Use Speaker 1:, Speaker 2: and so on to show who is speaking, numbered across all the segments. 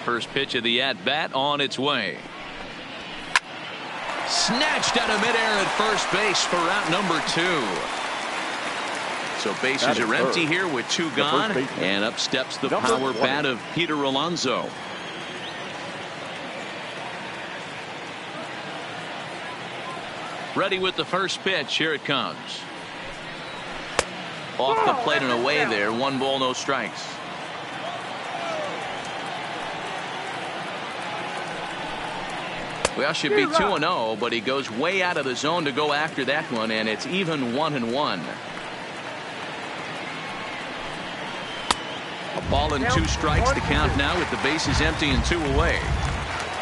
Speaker 1: First pitch of the at-bat on its way. Snatched out of midair at first base for out number 2. So bases are empty here with 2 gone, and up steps the power bat of Peter Alonso. Ready with the first pitch. Here it comes. Off the plate and away there. 1 ball, no strikes. Well, should be 2-0, but he goes way out of the zone to go after that one, and it's even 1-1. A ball and 2 strikes to count now with the bases empty and 2 away.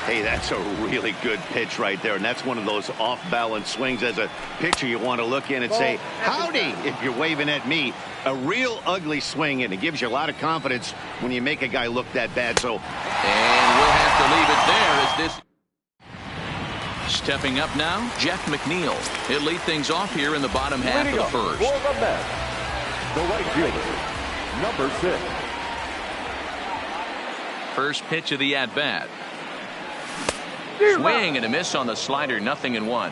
Speaker 2: Hey, that's a really good pitch right there, and that's one of those off-balance swings. As a pitcher, you want to look in and say, howdy, if you're waving at me. A real ugly swing, and it gives you a lot of confidence when you make a guy look that bad. So,
Speaker 1: and we'll have to leave it there as this. Stepping up now, Jeff McNeil. He'll lead things off here in the bottom half of the first.
Speaker 3: For the Mets, the right fielder, number 6.
Speaker 1: First pitch of the at-bat. Swing and a miss on the slider, 0-1.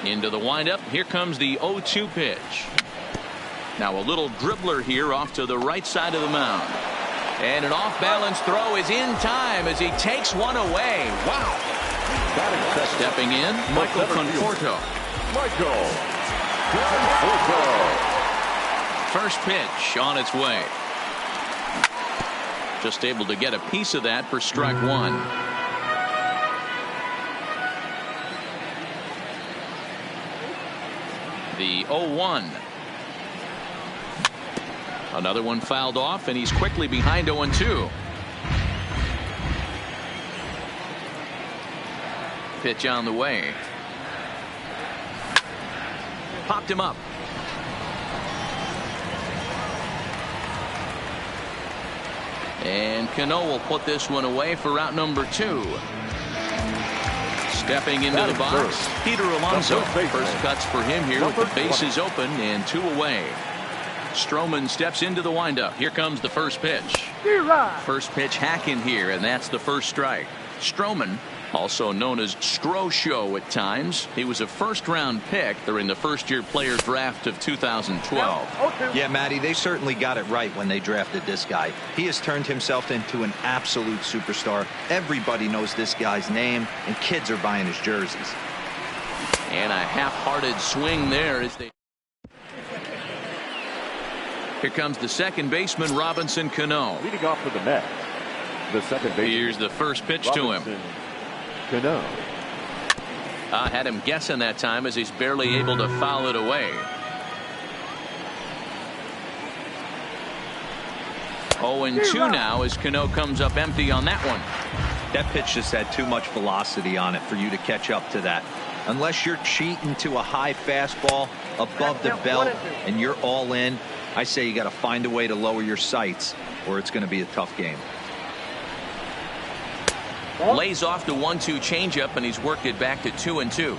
Speaker 1: Into the windup. Here comes the 0-2 pitch. Now a little dribbler here off to the right side of the mound. And an off-balance throw is in time as he takes one away. Wow. Stepping in, Michael Conforto. First pitch on its way. Just able to get a piece of that for strike 1. The 0-1. Another one fouled off, and he's quickly behind 0-2. Pitch on the way. Popped him up. And Cano will put this one away for out number 2. Stepping into the box, Peter Alonso. First cuts for him here with the bases open and 2 away. Stroman steps into the windup. Here comes the first pitch. First pitch hack in here, and that's the first strike. Stroman, also known as Stro Show at times. He was a first-round pick during the first-year player draft of 2012.
Speaker 4: Yeah, Matty, they certainly got it right when they drafted this guy. He has turned himself into an absolute superstar. Everybody knows this guy's name, and kids are buying his jerseys.
Speaker 1: And a half-hearted swing there as they... Here comes the second baseman, Robinson Cano.
Speaker 3: Leading off for the Mets, the second baseman.
Speaker 1: Here's the first pitch to him.
Speaker 3: Cano.
Speaker 1: I had him guessing that time as he's barely able to foul it away. 0-2 now as Cano comes up empty on that one.
Speaker 4: That pitch just had too much velocity on it for you to catch up to that. Unless you're cheating to a high fastball above the belt and you're all in, I say you got to find a way to lower your sights or it's going to be a tough game.
Speaker 1: Lays off the 1-2 changeup, and he's worked it back to 2-2.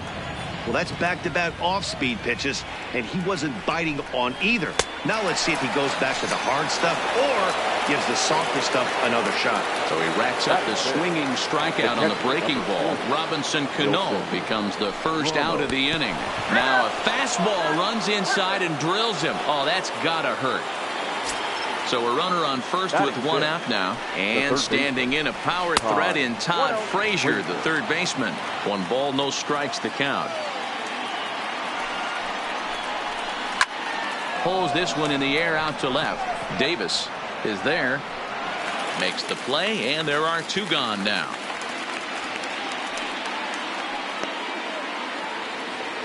Speaker 2: Well, that's back-to-back off-speed pitches, and he wasn't biting on either. Now let's see if he goes back to the hard stuff or gives the softer stuff another shot.
Speaker 1: So he racks up the swinging strikeout on the breaking ball. Robinson Cano becomes the first out of the inning. Now a fastball runs inside and drills him. Oh, that's gotta hurt. So a runner on first with 1 out now, and standing in a power threat in Todd Frazier, the third baseman. 1 ball, no strikes to count. Pulls this one in the air out to left. Davis is there, makes the play, and there are 2 gone now.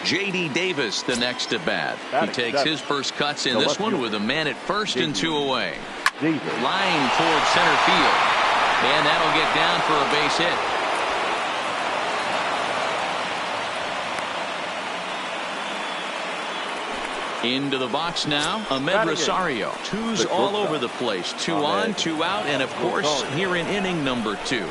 Speaker 1: J.D. Davis the next at bat. He takes his first cuts in this one with a man at first and 2 away. Line towards center field, and that'll get down for a base hit. Into the box now, Ahmed Rosario. Twos all over the place. 2 on, 2 out, and of course, here in inning number 2.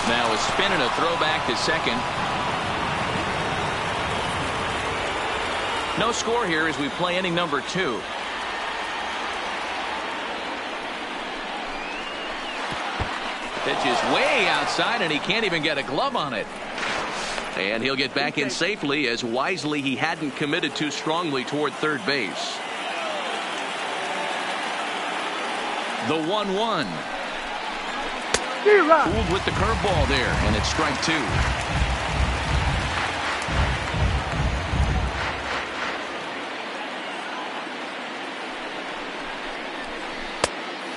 Speaker 1: Now a spin and a throwback to second. No score here as we play inning number 2. Pitch is way outside, and he can't even get a glove on it. And he'll get back in safely, as wisely he hadn't committed too strongly toward third base. The 1-1. Fooled with the curveball there, and it's strike 2.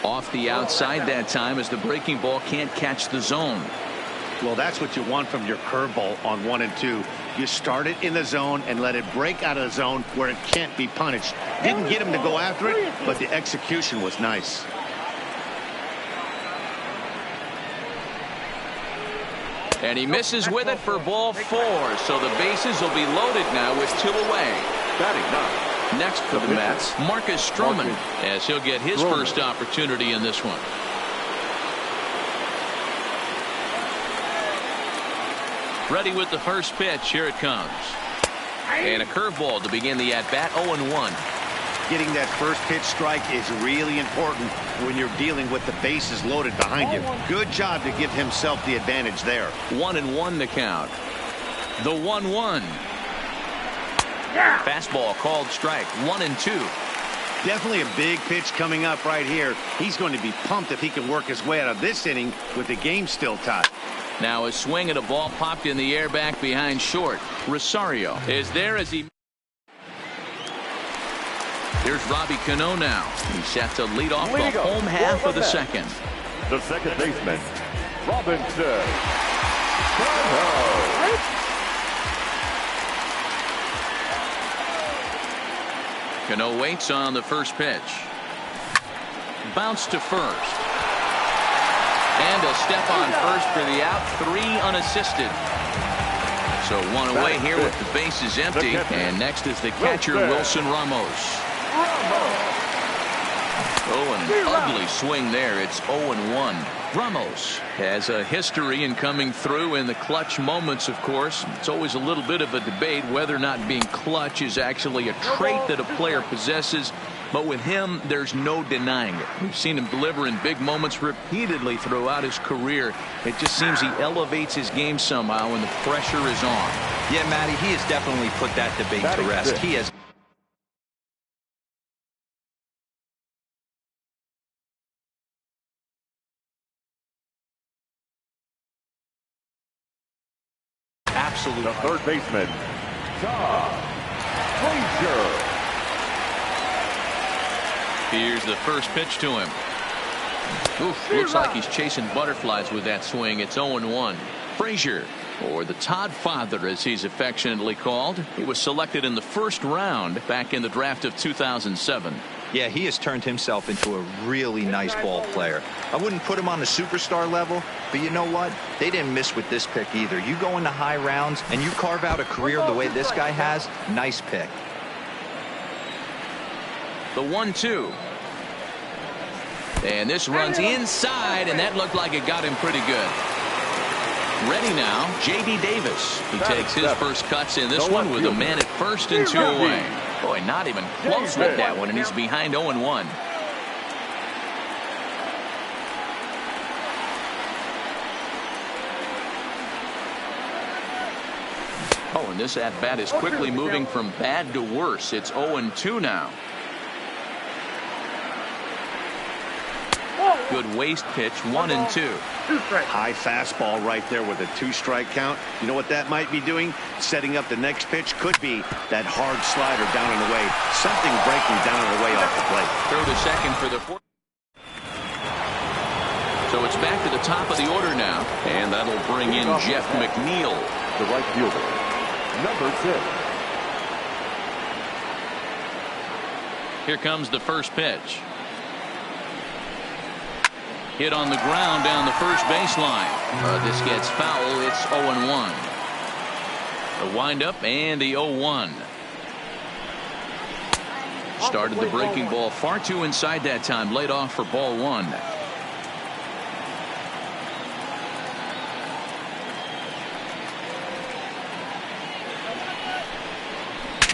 Speaker 1: Off the outside that time, as the breaking ball can't catch the zone.
Speaker 2: Well, that's what you want from your curveball on 1 and 2. You start it in the zone and let it break out of the zone where it can't be punished. Didn't get him to go after it, but the execution was nice.
Speaker 1: And he misses with it for ball 4. So the bases will be loaded now with 2 away.
Speaker 3: Batting 9.
Speaker 1: Next for the Mets, Marcus Stroman, as he'll get his first opportunity in this one. Ready with the first pitch. Here it comes. And a curveball to begin the at-bat. 0-1.
Speaker 2: Getting that first pitch strike is really important when you're dealing with the bases loaded behind you. Good job to give himself the advantage there.
Speaker 1: 1-1 the count. The 1-1. Fastball called strike. 1-2.
Speaker 2: Definitely a big pitch coming up right here. He's going to be pumped if he can work his way out of this inning with the game still tied.
Speaker 1: Now a swing at a ball popped in the air back behind short. Rosario is there as he. Here's Robbie Cano now. He's set to lead off the home half of the second.
Speaker 3: The second baseman, Robinson Cano.
Speaker 1: Cano waits on the first pitch. Bounce to first. And a step on first for the out. 3 unassisted. So 1 away here with the bases empty. And next is the catcher, Wilson Ramos. Oh, an ugly swing there. It's 0-1. Ramos has a history in coming through in the clutch moments, of course. It's always a little bit of a debate whether or not being clutch is actually a trait that a player possesses. But with him, there's no denying it. We've seen him deliver in big moments repeatedly throughout his career. It just seems he elevates his game somehow when the pressure is on.
Speaker 4: Yeah, Matty, he has definitely put that debate to rest. He has.
Speaker 3: Absolutely. The third baseman, Todd Frazier.
Speaker 1: Here's the first pitch to him. Oof, looks like he's chasing butterflies with that swing. It's 0-1. Frazier, or the Todd Father as he's affectionately called. He was selected in the first round back in the draft of 2007.
Speaker 4: Yeah, he has turned himself into a really nice ball player. I wouldn't put him on the superstar level, but you know what? They didn't miss with this pick either. You go into high rounds and you carve out a career the way this guy has. Nice pick.
Speaker 1: The 1-2. And this runs inside, and that looked like it got him pretty good. Ready now, J.D. Davis. He takes his first cuts in this one with a man at first and 2 away. Boy, not even close with that one, and he's behind 0-1. Oh, and this at-bat is quickly moving from bad to worse. It's 0-2 now. Good waist pitch, 1-2.
Speaker 2: High fastball right there with a 2-strike count. You know what that might be doing? Setting up the next pitch. Could be that hard slider down and away. Something breaking down and away off the plate.
Speaker 1: Throw to second for the fourth. So it's back to the top of the order now. And that'll bring in Jeff McNeil.
Speaker 3: The right fielder, number 6.
Speaker 1: Here comes the first pitch. Hit on the ground down the first baseline. This gets foul. It's 0-1. The windup and the 0-1. Started the breaking ball far too inside that time. Laid off for ball one.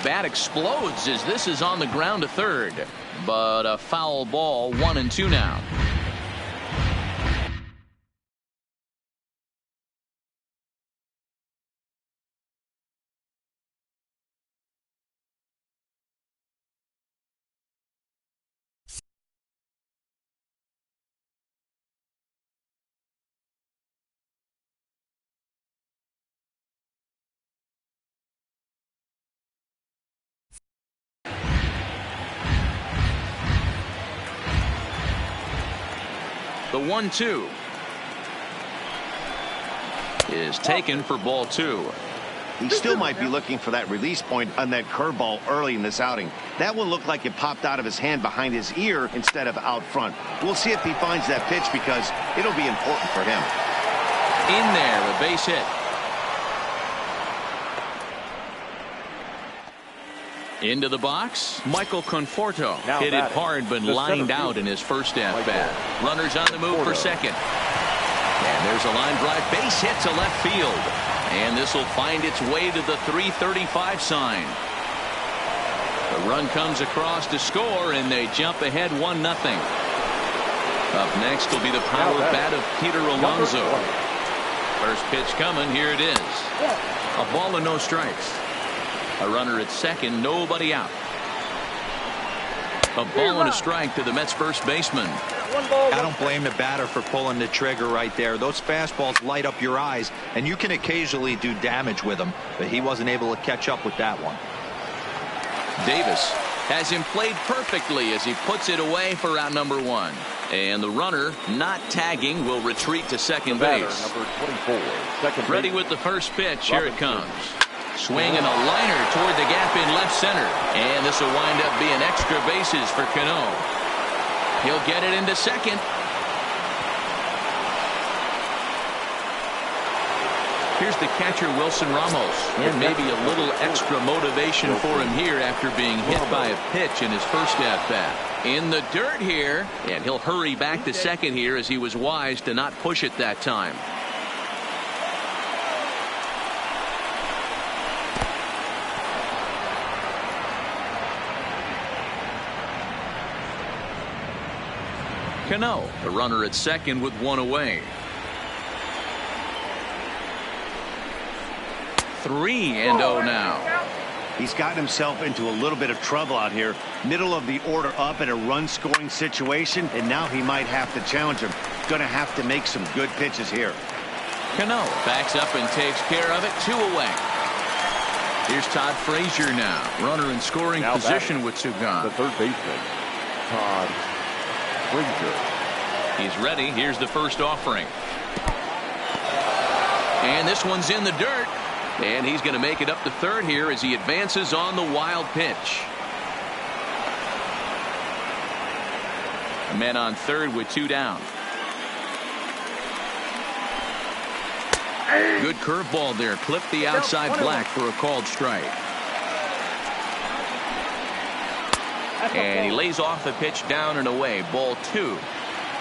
Speaker 1: Bat explodes as this is on the ground to third, but a foul ball. 1-2 now. The 1-2 is taken for ball two.
Speaker 2: He still might be looking for that release point on that curveball early in this outing. That one looked like it popped out of his hand behind his ear instead of out front. We'll see if he finds that pitch because it'll be important for him.
Speaker 1: In there, a base hit. Into the box, Michael Conforto. Hit it hard but lined out in his first at-bat. Runners on the move for second. And there's a line drive base hit to left field. And this will find its way to the 335 sign. The run comes across to score, and they jump ahead 1-0. Up next will be the power bat of Peter Alonso. First pitch coming, here it is. A ball and no strikes. A runner at second, nobody out. A ball and a strike to the Mets first baseman.
Speaker 4: I don't blame the batter for pulling the trigger right there. Those fastballs light up your eyes, and you can occasionally do damage with them, but he wasn't able to catch up with that one.
Speaker 1: Davis has him played perfectly as he puts it away for out number one. And the runner, not tagging, will retreat to second base.
Speaker 3: Number 24,
Speaker 1: ready with the first pitch. Here it comes. Swinging a liner toward the gap in left center. And this will wind up being extra bases for Cano. He'll get it into second. Here's the catcher, Wilson Ramos. And maybe a little extra motivation for him here after being hit by a pitch in his first at-bat. In the dirt here. And he'll hurry back to second here as he was wise to not push it that time. Cano, the runner at second with one away. 3-0 now.
Speaker 2: He's gotten himself into a little bit of trouble out here. Middle of the order up in a run-scoring situation, and now he might have to challenge him. Going to have to make some good pitches here.
Speaker 1: Cano backs up and takes care of it. 2 away. Here's Todd Frazier now. Runner in scoring
Speaker 3: now
Speaker 1: position with 2 gone.
Speaker 3: The third baseman, Todd Frazier.
Speaker 1: He's ready. Here's the first offering. And this one's in the dirt. And he's going to make it up to third here as he advances on the wild pitch. A man on third with 2 down. Good curveball there. Clipped the outside black for a called strike. And he lays off the pitch down and away. Ball 2.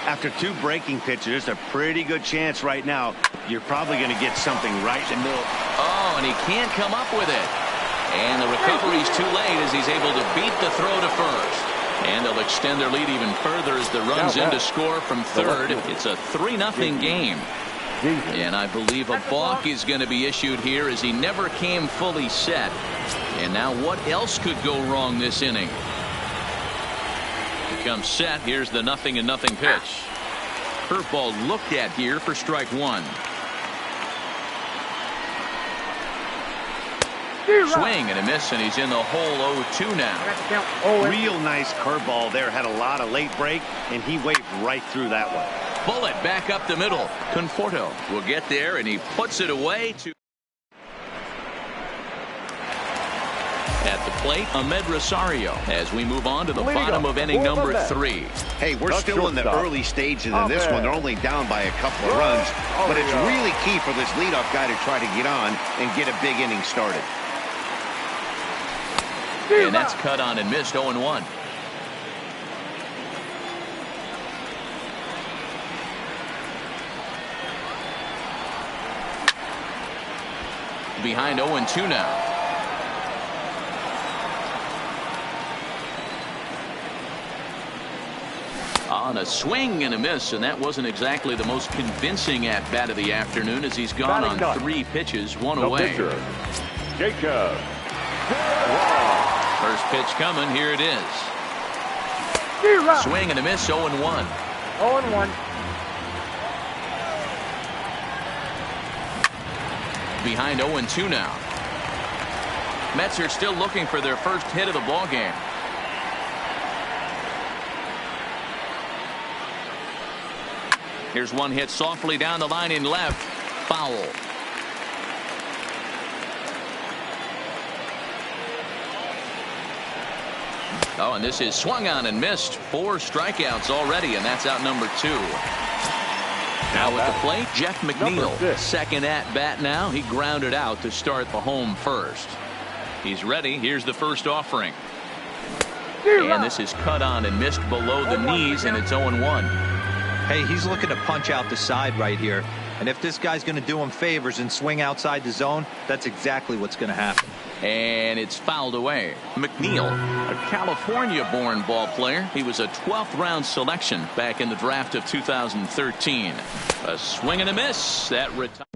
Speaker 2: After 2 breaking pitches, there's a pretty good chance right now you're probably going to get something right in the middle.
Speaker 1: Oh, and he can't come up with it. And the recovery's too late as he's able to beat the throw to first. And they'll extend their lead even further as the run's in to score from third. It's a 3-0 game. And I believe a balk is going to be issued here as he never came fully set. And now what else could go wrong this inning? Comes set. Here's the 0-0 pitch. Curveball looked at here for strike 1. Swing and a miss, and he's in the hole 0-2 now.
Speaker 2: Real nice curveball there. Had a lot of late break, and he waved right through that one.
Speaker 1: Bullet back up the middle. Conforto will get there, and he puts it away to At the plate, Ahmed Rosario, as we move on to the bottom of inning number 3.
Speaker 2: Hey, we're still in the early stages of this one. They're only down by a couple of runs, but it's really key for this leadoff guy to try to get on and get a big inning started.
Speaker 1: And that's cut on and missed, 0-1. Behind 0-2 now. On a swing and a miss, and that wasn't exactly the most convincing at-bat of the afternoon as he's gone on 3 pitches, 1 away.
Speaker 3: Jacob.
Speaker 1: First pitch coming, here it is. Swing and a miss, 0-1.
Speaker 5: 0-1.
Speaker 1: Behind 0-2 now. Mets are still looking for their first hit of the ball game. Here's one hit softly down the line in left. Foul. Oh, and this is swung on and missed. 4 strikeouts already, and that's out number 2. Now at the plate, Jeff McNeil. Second at bat now. He grounded out to start the home first. He's ready. Here's the first offering. And this is cut on and missed below the knees, and it's 0-1.
Speaker 4: Hey, he's looking to punch out the side right here. And if this guy's going to do him favors and swing outside the zone, that's exactly what's going to happen.
Speaker 1: And it's fouled away. McNeil, a California-born ball player. He was a 12th round selection back in the draft of 2013. A swing and a miss. That retired.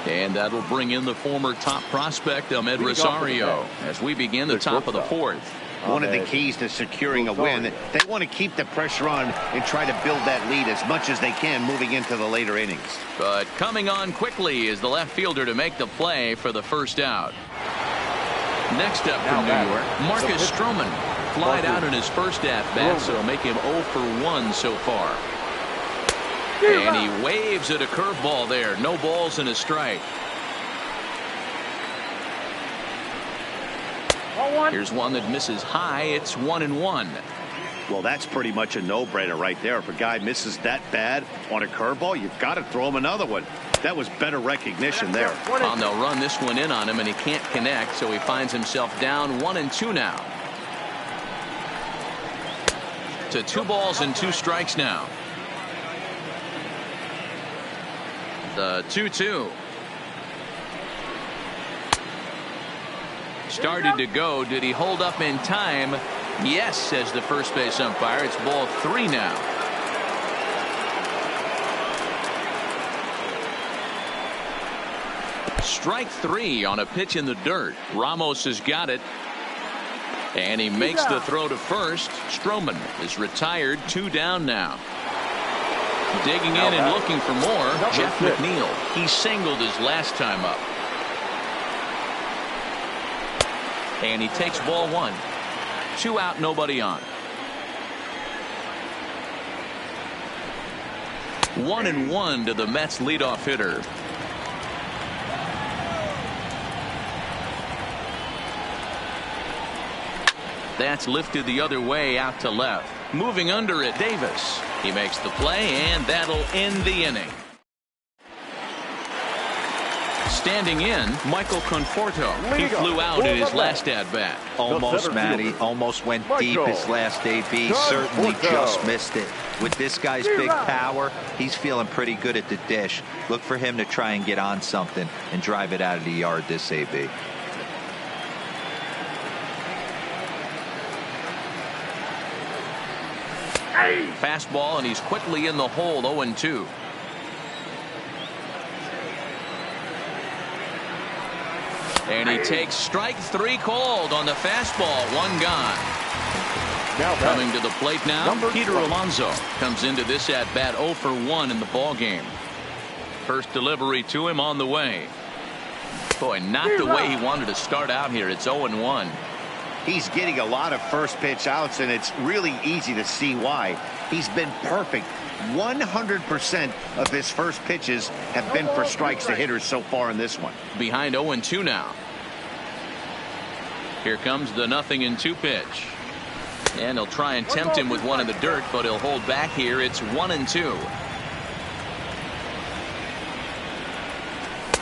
Speaker 1: And that'll bring in the former top prospect, Ahmed Rosario, as we begin the top of the 4th.
Speaker 2: One of the keys to securing a win, they want to keep the pressure on and try to build that lead as much as they can moving into the later innings.
Speaker 1: But coming on quickly is the left fielder to make the play for the first out. Next up from New York, Marcus Stroman. Flied out in his first at-bat, so make him 0 for 1 so far. And he waves at a curveball there. No balls and a strike. Here's one that misses high. It's 1-1.
Speaker 2: Well, that's pretty much a no-brainer right there. If a guy misses that bad on a curveball, you've got to throw him another one. That was better recognition there.
Speaker 1: And they'll run this one in on him, and he can't connect, so he finds himself down 1-2 now. To 2 balls and 2 strikes now. The 2-2. Started to go. Did he hold up in time? Yes, says the first base umpire. It's ball 3 now. Strike 3 on a pitch in the dirt. Ramos has got it. And he makes the throw to first. Stroman is retired. 2 down now. Digging in and looking for more. Jeff McNeil. He singled his last time up. And he takes ball 1. 2 out, nobody on. 1-1 to the Mets leadoff hitter. That's lifted the other way out to left. Moving under it, Davis. He makes the play, and that'll end the inning. Standing in, Michael Conforto. He flew out in his last at-bat.
Speaker 4: Almost, Matty. Almost went deep his last AB. Certainly just missed it. With this guy's big power, he's feeling pretty good at the dish. Look for him to try and get on something and drive it out of the yard this AB.
Speaker 1: Fastball, and he's quickly in the hole. 0-2. And he takes strike 3 called on the fastball. 1 gone. Coming to the plate now, Peter Alonso comes into this at bat 0 for 1 in the ball game. First delivery to him on the way. Boy, not the way he wanted to start out here. It's 0-1.
Speaker 2: He's getting a lot of first pitch outs, and it's really easy to see why. He's been perfect. 100% of his first pitches have been for strikes to hitters so far in this one.
Speaker 1: Behind 0-2 now. Here comes the 0-2 pitch. And he'll try and tempt him with one in the dirt, but he'll hold back here. It's 1-2.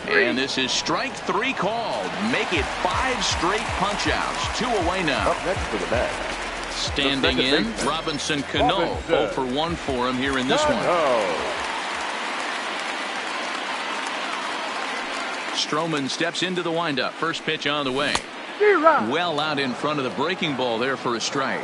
Speaker 1: And this is strike 3 called. Make it 5 straight punch-outs. 2 away now.
Speaker 3: Up next for the bat.
Speaker 1: Standing in, Robinson Cano. 0 for 1 for him here in this one. Stroman steps into the windup. First pitch on the way. Well out in front of the breaking ball there for a strike.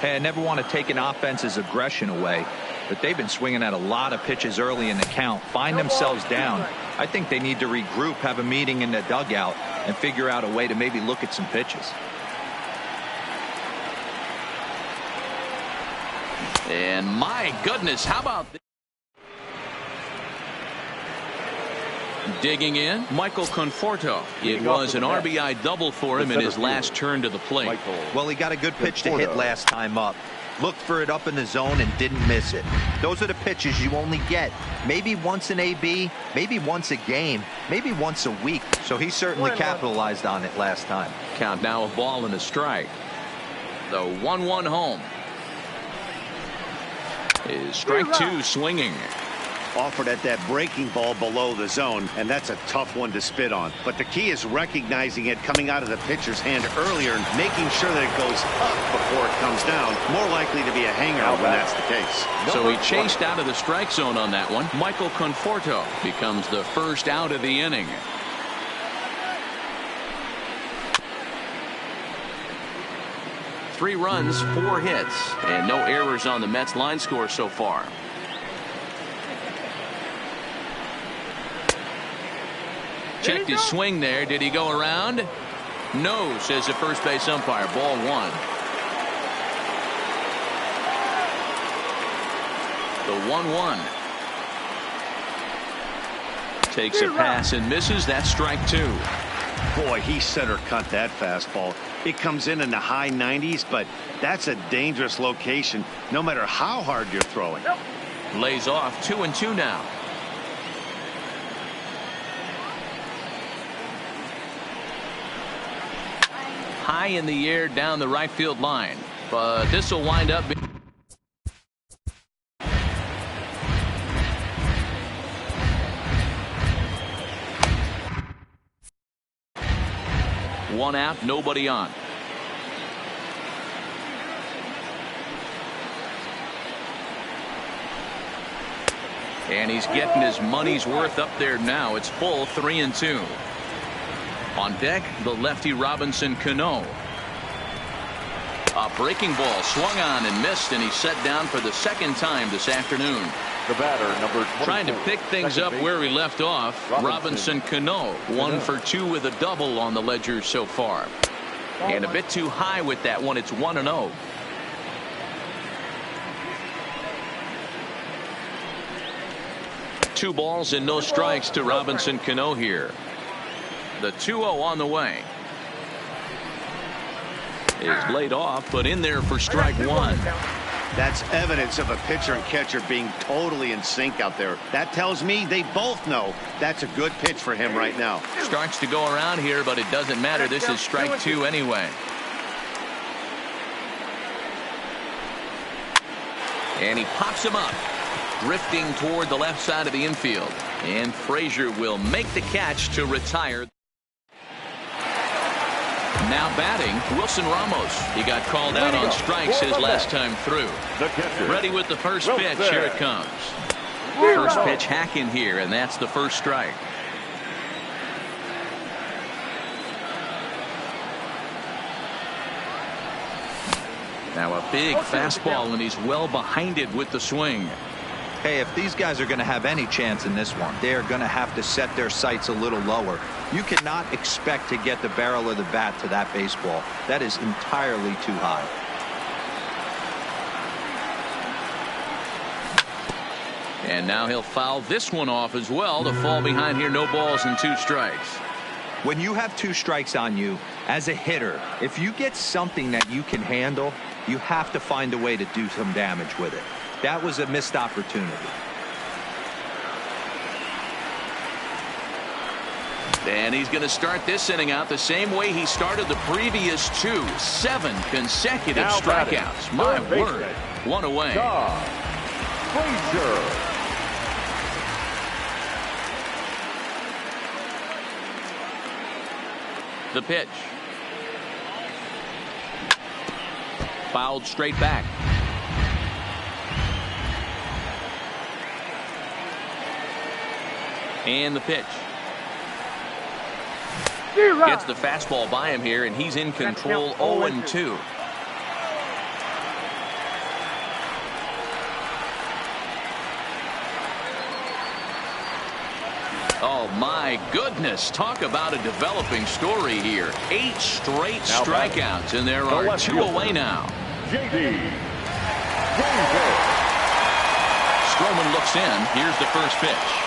Speaker 4: Hey, I never want to take an offense's aggression away, but they've been swinging at a lot of pitches early in the count. Find themselves down. I think they need to regroup, have a meeting in the dugout, and figure out a way to maybe look at some pitches.
Speaker 1: And my goodness, how about this? Digging in, Michael Conforto. It was an RBI double for him in his last turn to the plate.
Speaker 4: Well, he got a good pitch to hit last time up. Looked for it up in the zone and didn't miss it. Those are the pitches you only get maybe once in AB, maybe once a game, maybe once a week. So he certainly capitalized on it last time.
Speaker 1: Count now, a ball and a strike. The 1-1 home. Is strike 2 swinging.
Speaker 2: Offered at that breaking ball below the zone, and that's a tough one to spit on. But the key is recognizing it coming out of the pitcher's hand earlier and making sure that it goes up before it comes down. More likely to be a hanger when that's the case.
Speaker 1: So he chased out of the strike zone on that one. Michael Conforto becomes the first out of the inning. Three runs, 4 hits, and no errors on the Mets line score so far. Checked his swing there. Did he go around? No, says the first base umpire. Ball 1. The 1-1. Takes a pass and misses. That's strike 2.
Speaker 2: Boy, he center cut that fastball. It comes in the high 90s, but that's a dangerous location no matter how hard you're throwing.
Speaker 1: Lays off. 2-2 now. High in the air down the right field line, but this will wind up being one out, nobody on. And he's getting his money's worth up there now. It's full. 3-2. On deck, the lefty Robinson Cano. A breaking ball swung on and missed, and he's set down for the second time this afternoon.
Speaker 3: The batter, number 24.
Speaker 1: Trying to pick things up where he left off. Robinson Cano, 1 for 2 with a double on the ledger so far. And a bit too high with that one. It's 1-0. Two balls and no strikes to Robinson Cano here. The 2-0 on the way. Is laid off, but in there for strike 1.
Speaker 2: That's evidence of a pitcher and catcher being totally in sync out there. That tells me they both know that's a good pitch for him right now.
Speaker 1: Starts to go around here, but it doesn't matter. This is strike 2 anyway. And he pops him up, drifting toward the left side of the infield. And Frazier will make the catch to retire. Now batting, Wilson Ramos. He got called out on strikes his last time through. Ready with the first pitch. Here it comes. First pitch hacking here, and that's the first strike. Now a big fastball, and he's well behind it with the swing.
Speaker 4: Hey, if these guys are going to have any chance in this one, they're going to have to set their sights a little lower. You cannot expect to get the barrel of the bat to that baseball. That is entirely too high.
Speaker 1: And now he'll foul this one off as well to fall behind here. No balls and 2 strikes.
Speaker 4: When you have 2 strikes on you, as a hitter, if you get something that you can handle, you have to find a way to do some damage with it. That was a missed opportunity.
Speaker 1: And he's going to start this inning out the same way he started the previous 2. 7 consecutive strikeouts. My word. 1 away.
Speaker 3: Frazier.
Speaker 1: The pitch. Fouled straight back. And the pitch. Gets the fastball by him here, and he's in control. 0-2. Oh, my goodness. Talk about a developing story here. 8 straight strikeouts, and there are 2 away now. Stroman looks in. Here's the first pitch.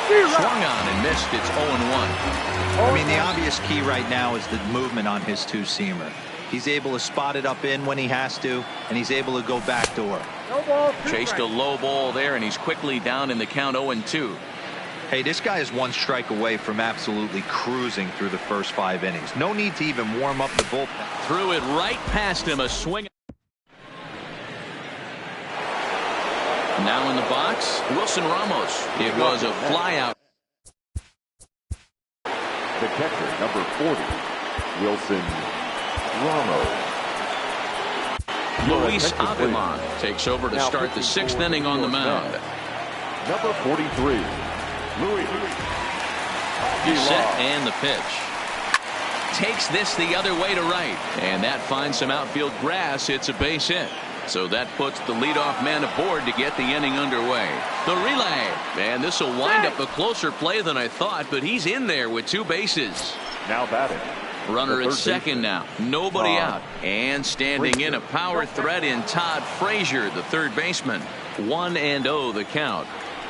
Speaker 1: Swung on and missed. It's 0-1.
Speaker 4: I mean, the obvious key right now is the movement on his 2-seamer. He's able to spot it up in when he has to, and he's able to go backdoor.
Speaker 1: Chased a low ball there, and he's quickly down in the count. 0-2.
Speaker 4: Hey, this guy is 1 strike away from absolutely cruising through the first 5 innings. No need to even warm up the bullpen.
Speaker 1: Threw it right past him. A swing. Now in the box, Wilson Ramos. It was a fly out.
Speaker 3: The catcher, number 40, Wilson Ramos.
Speaker 1: Luis Avilan takes over to start the 6th inning on the mound.
Speaker 3: Number 43, Luis.
Speaker 1: He's set, and the pitch. Takes this the other way to right, and that finds some outfield grass. It's a base hit. So that puts the leadoff man aboard to get the inning underway. The relay, and this will wind up a closer play than I thought, but he's in there with 2 bases.
Speaker 3: Now batting.
Speaker 1: Runner at second now. Nobody out. And standing in a power threat in Todd Frazier, the third baseman. 1-0 the count.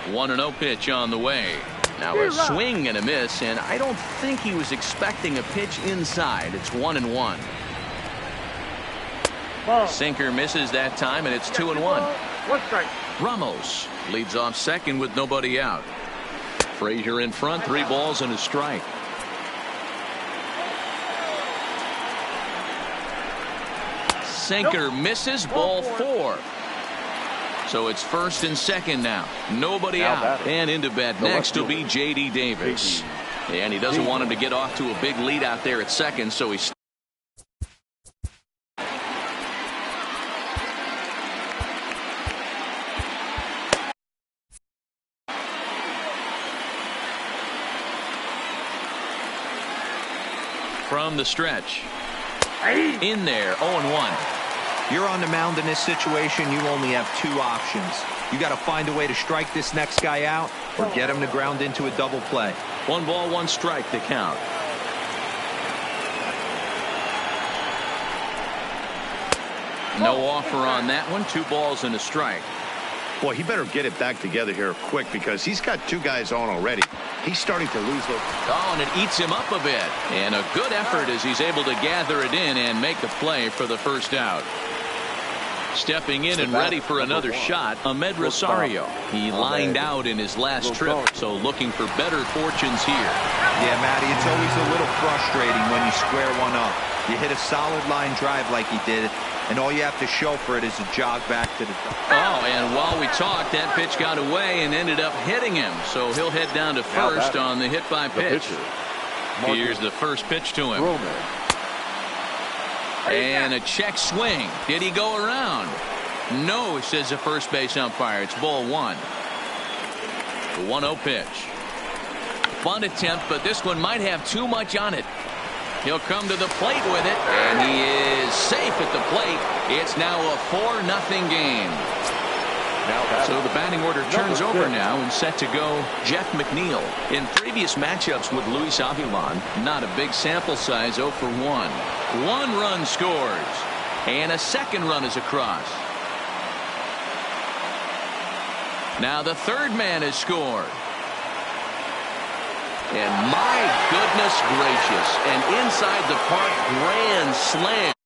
Speaker 1: 1-0 pitch on the way. Now a swing and a miss, and I don't think he was expecting a pitch inside. It's 1-1. Sinker misses that time, and it's 2-1.
Speaker 5: 1 strike.
Speaker 1: Ramos leads off second with nobody out. Frazier in front, 3 balls and a strike. Sinker misses, ball 4. So it's first and second now. Nobody out. And into bat next will be J.D. Davis. And he doesn't want him to get off to a big lead out there at second, so he's from the stretch. In there, 0-1.
Speaker 4: You're on the mound in this situation. You only have 2 options. You got to find a way to strike this next guy out or get him to ground into a double play.
Speaker 1: 1 ball, 1 strike to count. No offer on that one. 2 balls and a strike.
Speaker 2: Boy, he better get it back together here quick because he's got 2 guys on already. He's starting to lose those.
Speaker 1: Oh, and it eats him up a bit. And a good effort as he's able to gather it in and make the play for the first out. Stepping in and ready for another shot, Ahmed Rosario. He lined out in his last trip, so looking for better fortunes here.
Speaker 4: Yeah, Matty, it's always a little frustrating when you square one up. You hit a solid line drive like he did, and all you have to show for it is a jog back to the...
Speaker 1: Oh, and while we talked, that pitch got away and ended up hitting him. So he'll head down to first on the hit by pitch. Here's the first pitch to him. And a check swing. Did he go around? No, says the first base umpire. It's ball 1. The 1-0 pitch. Bunt attempt, but this one might have too much on it. He'll come to the plate with it, and he is safe at the plate. It's now a 4-0 game. So the batting order turns over now and set to go Jeff McNeil. In previous matchups with Luis Avilan, not a big sample size, 0 for 1. 1 run scores, and a second run is across. Now the third man has scored. And my goodness gracious, an inside the park grand slam.